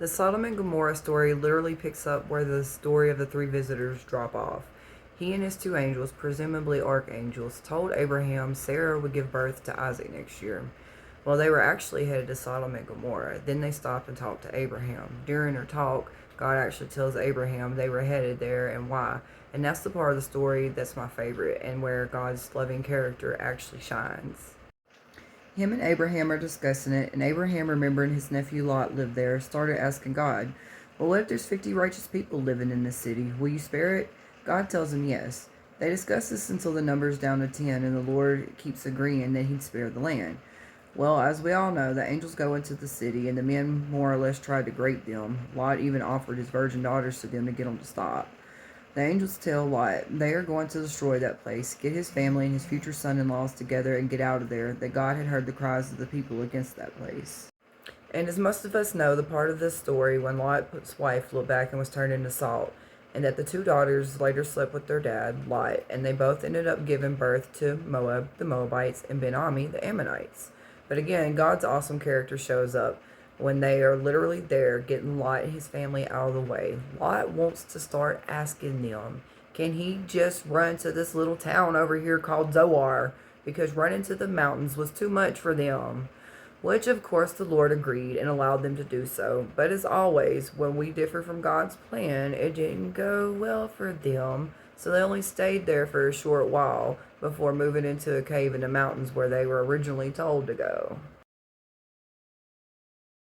The Sodom and Gomorrah story literally picks up where the story of the three visitors drop off. He and his two angels, presumably archangels, told Abraham Sarah would give birth to Isaac next year. Well, they were actually headed to Sodom and Gomorrah. Then they stopped and talked to Abraham. During their talk, God actually tells Abraham they were headed there and why. And that's the part of the story that's my favorite and where God's loving character actually shines. Him and Abraham are discussing it, and Abraham, remembering his nephew Lot lived there, started asking God, well, what if there's 50 righteous people living in this city? Will you spare it? God tells him yes. They discuss this until the number's down to 10, and the Lord keeps agreeing that he'd spare the land. Well, as we all know, the angels go into the city, and the men more or less tried to grate them. Lot even offered his virgin daughters to them to get them to stop. The angels tell Lot they are going to destroy that place, get his family and his future son-in-laws together and get out of there, that God had heard the cries of the people against that place. And as most of us know, the part of this story when Lot's wife looked back and was turned into salt, and that the two daughters later slept with their dad, Lot, and they both ended up giving birth to Moab, the Moabites, and Ben-Ami, the Ammonites. But again, God's awesome character shows up when they are literally there getting Lot and his family out of the way. Lot wants to start asking them, can he just run to this little town over here called Zoar? Because running to the mountains was too much for them. Which, of course, the Lord agreed and allowed them to do so. But as always, when we differ from God's plan, it didn't go well for them. So they only stayed there for a short while before moving into a cave in the mountains where they were originally told to go.